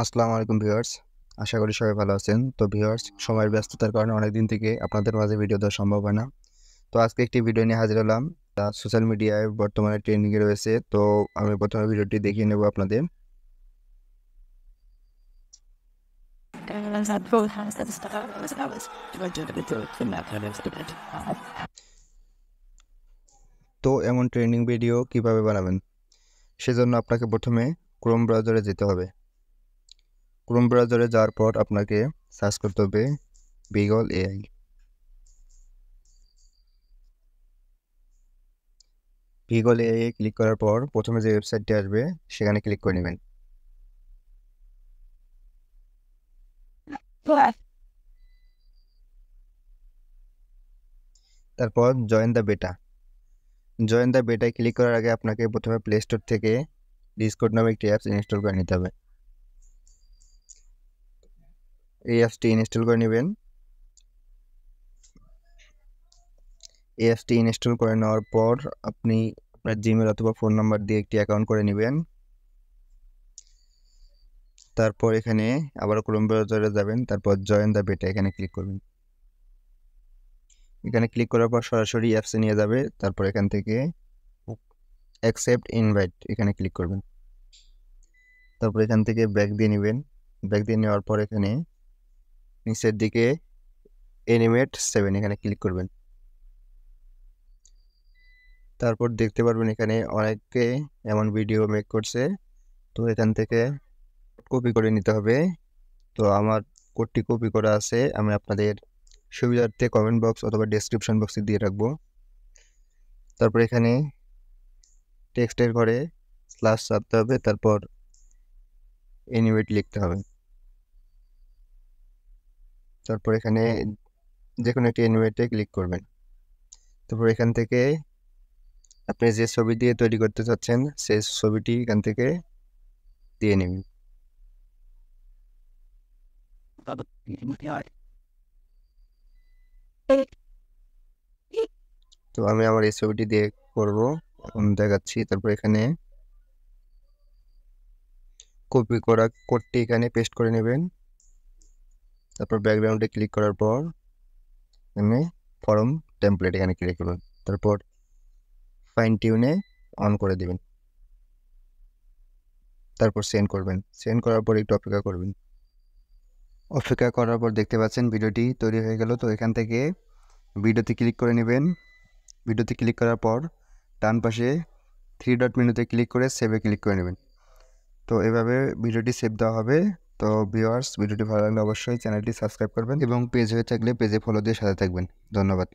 আসসালামু আলাইকুম ভিউয়ার্স। আশা করি সবাই ভালো আছেন। তো ভিউয়ার্স, সময়ের ব্যস্ততার কারণে অনেকদিন থেকে আপনাদের মাঝে ভিডিও দেওয়া সম্ভব হয় না। তো আজকে একটি ভিডিও নিয়ে হাজির হলাম, যা সোশ্যাল মিডিয়ায় বর্তমানে ট্রেন্ডিংয়ে রয়েছে। তো আমি প্রথমে ভিডিওটি দেখিয়ে নেব আপনাদের। তো এমন ট্রেন্ডিং ভিডিও কিভাবে বানাবেন, সেজন্য আপনাকে প্রথমে ক্রোম ব্রাউজারে যেতে হবে। ক্রোম ব্রাউজারে যাওয়ার পর আপনাকে সার্চ করতে হবে Beagle AI. Beagle AI click করার পর প্রথমে যে ওয়েবসাইটটি আসবে সেখানে ক্লিক করে নেবেন। তারপর join the beta. Join the বেটায় ক্লিক করার আগে আপনাকে প্রথমে প্লে স্টোর থেকে ডিসকর্ড নামে একটি অ্যাপস ইনস্টল করে নিতে হবে। এই অ্যাপসটি ইনস্টল করে নেবেন। এই অ্যাপসটি ইনস্টল করে নেওয়ার পর আপনি আপনার জিমেল অথবা ফোন নাম্বার দিয়ে একটি অ্যাকাউন্ট করে নেবেন। তারপর এখানে আবার ক্রোম ব্রাউজারে যাবেন, তারপর জয়েন দ্য বেটা এখানে ক্লিক করবেন। এখানে ক্লিক করার পর সরাসরি অ্যাপসে নিয়ে যাবে। তারপর এখান থেকে অ্যাকসেপ্ট ইনভাইট এখানে ক্লিক করবেন। তারপর এখান থেকে ব্যাক দিয়ে নেবেন। ব্যাক দিয়ে নেওয়ার পর এখানে নিচের দিকে অ্যানিমেট 7 এখানে ক্লিক করবেন। তারপর দেখতে পারবেন এখানে অনেকে এমন ভিডিও মেক করছে। তো এখান থেকে কপি করে নিতে হবে। তো আমার কোডটি কপি করা আছে, আমি আপনাদের সুবিধার্থে কমেন্ট বক্স অথবা ডেসক্রিপশন বক্সে দিয়ে রাখবো। তারপর এখানে টেক্সটের ঘরে স্ল্যাশ চাপতে হবে, তারপর অ্যানিমেট লিখতে হবে। তারপর এখানে যে কোনো একটি অ্যানিমেটে ক্লিক করবেন। তারপর এখান থেকে আপনি যে ছবি দিয়ে তৈরি করতে চাচ্ছেন সেই ছবিটি এখান থেকে দিয়ে নেবেন। তো আমি আমার এই ছবিটি দিয়ে করব, এখন দেখাচ্ছি। তারপর এখানে কপি করা কোডটি এখানে পেস্ট করে নেবেন। তারপর ব্যাকগ্রাউন্ডে ক্লিক করার পর এখানে ফর্ম টেমপ্লেট এখানে ক্লিক করবেন। তারপর ফাইন টিউনে অন করে দিবেন। তারপর সেন্ড করবেন। সেন্ড করার পর একটু অপেক্ষা করবেন। অপেক্ষা করার পর দেখতে পাচ্ছেন ভিডিওটি তৈরি হয়ে গেল। তো এখান থেকে ভিডিওতে ক্লিক করে নেবেন। ভিডিওতে ক্লিক করার পর ডান পাশে 3 ডট মেনুতে ক্লিক করে সেভে ক্লিক করে নেবেন। তো এভাবে ভিডিওটি সেভ দেওয়া হবে। তো ভিউয়ার্স, ভিডিওটি ভালো লাগলে অবশ্যই চ্যানেলটি সাবস্ক্রাইব করবেন এবং পেজ হয়ে থাকলে পেজে ফলো দিয়ে সাথে থাকবেন। ধন্যবাদ।